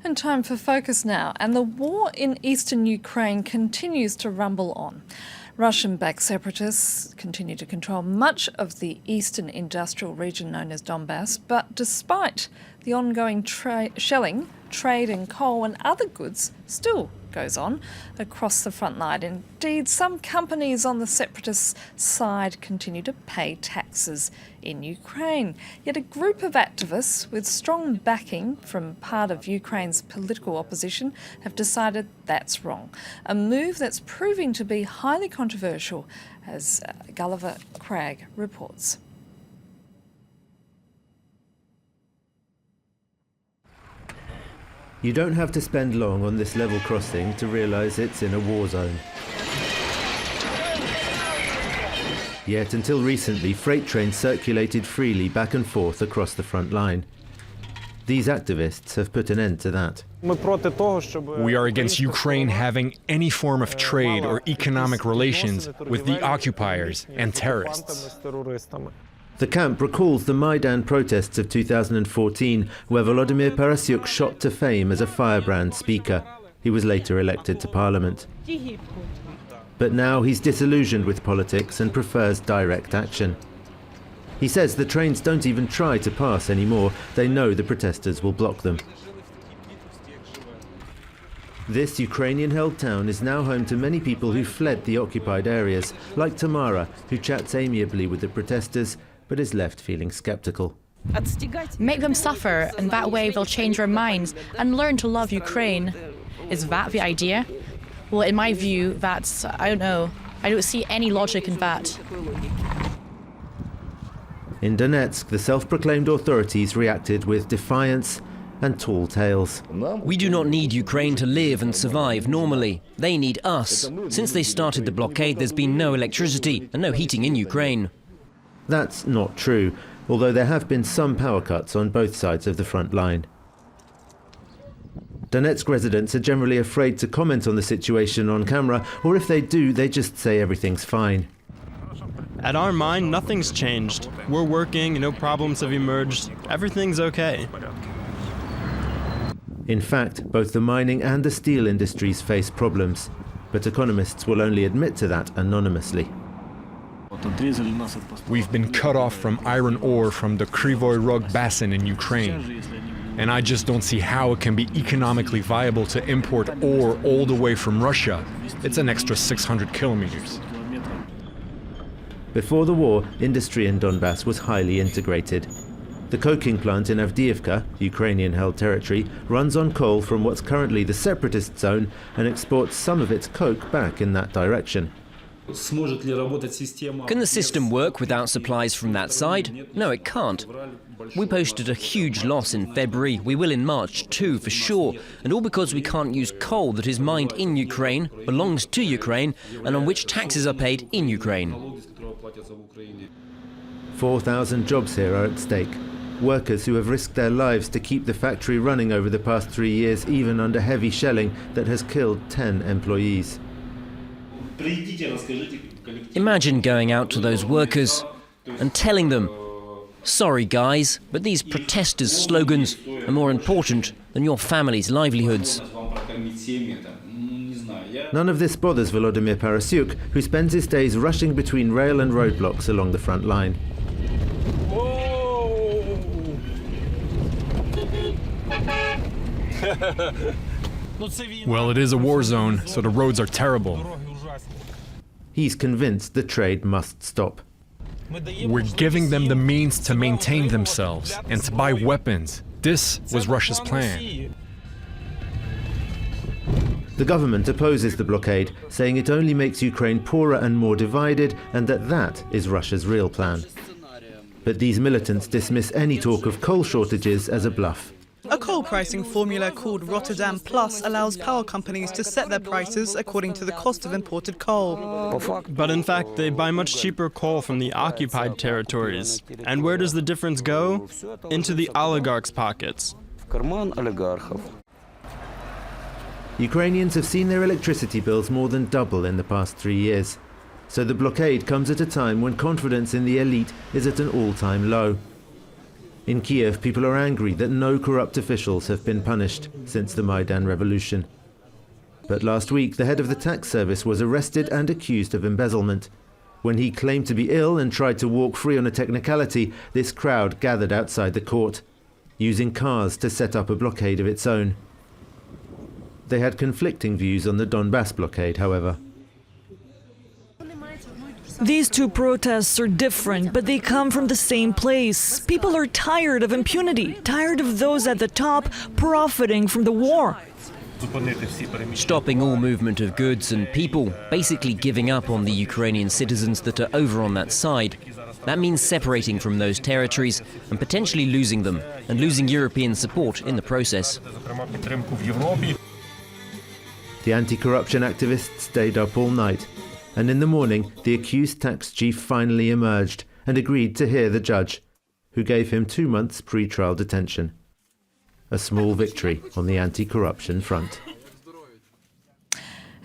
And time for Focus now. And the war in eastern Ukraine continues to rumble on. Russian-backed separatists continue to control much of the eastern industrial region known as Donbas, but despite the ongoing shelling, trade in coal and other goods still goes on across the front line. Indeed, some companies on the separatist side continue to pay taxes in Ukraine. Yet a group of activists with strong backing from part of Ukraine's political opposition have decided that's wrong. A move that's proving to be highly controversial, as Gulliver Cragg reports. You don't have to spend long on this level crossing to realise it's in a war zone. Yet until recently, freight trains circulated freely back and forth across the front line. These activists have put an end to that. We are against Ukraine having any form of trade or economic relations with the occupiers and terrorists. The camp recalls the Maidan protests of 2014, where Volodymyr Poroshenko shot to fame as a firebrand speaker. He was later elected to parliament. But now he's disillusioned with politics and prefers direct action. He says the trains don't even try to pass anymore. They know the protesters will block them. This Ukrainian-held town is now home to many people who fled the occupied areas, like Tamara, who chats amiably with the protesters, but is left feeling sceptical. Make them suffer, and that way they'll change their minds and learn to love Ukraine. Is that the idea? Well, in my view, that's, I don't know. I don't see any logic in that. In Donetsk, the self-proclaimed authorities reacted with defiance and tall tales. We do not need Ukraine to live and survive normally. They need us. Since they started the blockade, there's been no electricity and no heating in Ukraine. That's not true, although there have been some power cuts on both sides of the front line. Donetsk residents are generally afraid to comment on the situation on camera, or if they do, they just say everything's fine. At our mine, nothing's changed. We're working, no problems have emerged. Everything's okay. In fact, both the mining and the steel industries face problems, but economists will only admit to that anonymously. We've been cut off from iron ore from the Kryvyi Rog basin in Ukraine. And I just don't see how it can be economically viable to import ore all the way from Russia. It's an extra 600 kilometers. Before the war, industry in Donbas was highly integrated. The coking plant in Avdiivka, Ukrainian-held territory, runs on coal from what's currently the separatist zone and exports some of its coke back in that direction. Can the system work without supplies from that side? No, it can't. We posted a huge loss in February. We will in March too, for sure. And all because we can't use coal that is mined in Ukraine, belongs to Ukraine, and on which taxes are paid in Ukraine. 4,000 jobs here are at stake. Workers who have risked their lives to keep the factory running over the past 3 years, even under heavy shelling that has killed 10 employees. Imagine going out to those workers and telling them, sorry guys, but these protesters' slogans are more important than your family's livelihoods. None of this bothers Volodymyr Poroshenko, who spends his days rushing between rail and roadblocks along the front line. Well, it is a war zone, so the roads are terrible. He's convinced the trade must stop. We're giving them the means to maintain themselves and to buy weapons. This was Russia's plan. The government opposes the blockade, saying it only makes Ukraine poorer and more divided, and that is Russia's real plan. But these militants dismiss any talk of coal shortages as a bluff. A coal pricing formula called Rotterdam Plus allows power companies to set their prices according to the cost of imported coal. But in fact, they buy much cheaper coal from the occupied territories. And where does the difference go? Into the oligarchs' pockets. Ukrainians have seen their electricity bills more than double in the past 3 years. So the blockade comes at a time when confidence in the elite is at an all-time low. In Kiev, people are angry that no corrupt officials have been punished since the Maidan revolution. But last week, the head of the tax service was arrested and accused of embezzlement. When he claimed to be ill and tried to walk free on a technicality, this crowd gathered outside the court, using cars to set up a blockade of its own. They had conflicting views on the Donbas blockade, however. These two protests are different, but they come from the same place. People are tired of impunity, tired of those at the top profiting from the war. Stopping all movement of goods and people, basically giving up on the Ukrainian citizens that are over on that side. That means separating from those territories and potentially losing them, and losing European support in the process. The anti-corruption activists stayed up all night, and in the morning the accused tax chief finally emerged and agreed to hear the judge, who gave him 2 months pre-trial detention. A small victory on the anti-corruption front.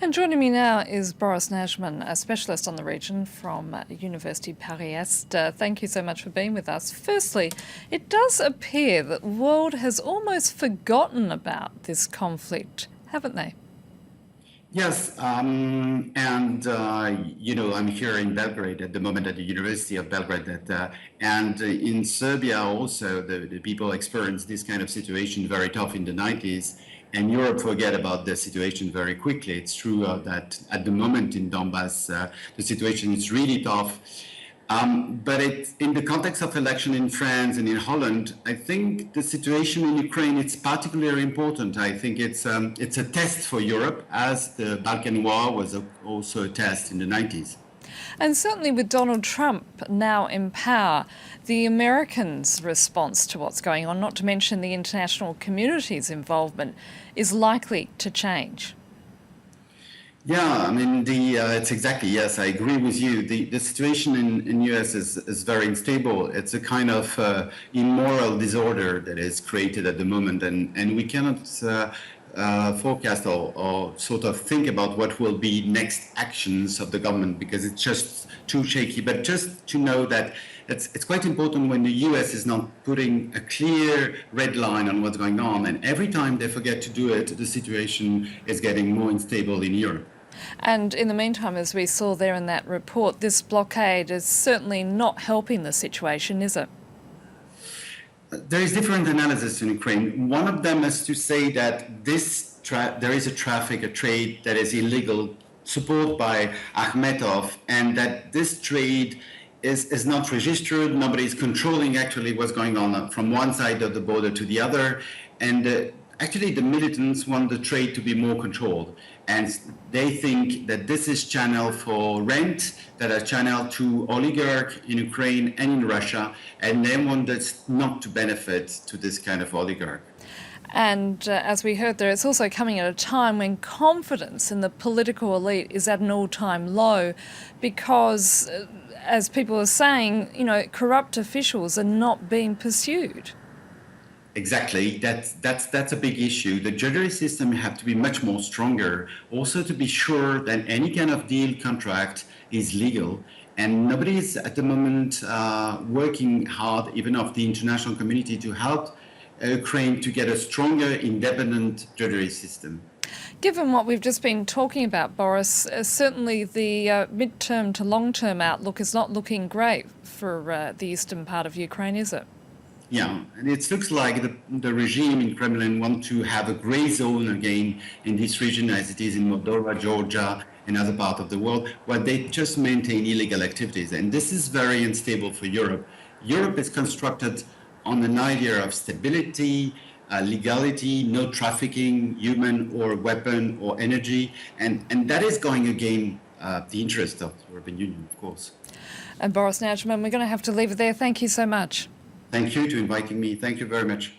And joining me now is Boris Najman, a specialist on the region from University Paris-Est. Thank you so much for being with us. Firstly, it does appear that the world has almost forgotten about this conflict, haven't they? Yes, I'm here in Belgrade at the moment at the University of Belgrade, and in Serbia also the people experienced this kind of situation very tough in the 90s, and Europe forget about the situation very quickly. It's true that at the moment in Donbas the situation is really tough. But in the context of election in France and in Holland, I think the situation in Ukraine is particularly important. I think it's a test for Europe, as the Balkan War was also a test in the 90s. And certainly with Donald Trump now in power, the Americans' response to what's going on, not to mention the international community's involvement, is likely to change. Yeah, I mean, it's exactly, yes, I agree with you. The situation in US is very unstable. It's a kind of immoral disorder that is created at the moment, and we cannot forecast or sort of think about what will be next actions of the government, because it's just too shaky. But just to know that it's quite important when the US is not putting a clear red line on what's going on, and every time they forget to do it, the situation is getting more unstable in Europe. And in the meantime, as we saw there in that report, this blockade is certainly not helping the situation, is it? There is different analysis in Ukraine. One of them is to say that there is a trade that is illegal, supported by Akhmetov, and that this trade is not registered. Nobody is controlling actually what's going on from one side of the border to the other. And actually, the militants want the trade to be more controlled. And they think that this is channel for rent, that are channel to oligarch in Ukraine and in Russia, and they want this not to benefit to this kind of oligarch. And as we heard there, it's also coming at a time when confidence in the political elite is at an all-time low, because, as people are saying, corrupt officials are not being pursued. Exactly, that's a big issue. The judiciary system have to be much more stronger, also to be sure that any kind of deal contract is legal. And nobody is at the moment working hard, even of the international community, to help Ukraine to get a stronger, independent judiciary system. Given what we've just been talking about, Boris, certainly the mid-term to long-term outlook is not looking great for the eastern part of Ukraine, is it? Yeah, and it looks like the regime in Kremlin want to have a gray zone again in this region, as it is in Moldova, Georgia, and other parts of the world, where they just maintain illegal activities. And this is very unstable for Europe. Europe is constructed on an idea of stability, legality, no trafficking, human or weapon or energy, and that is going against the interest of the European Union, of course. And Boris Najman, we're going to have to leave it there. Thank you so much. Thank you for inviting me. Thank you very much.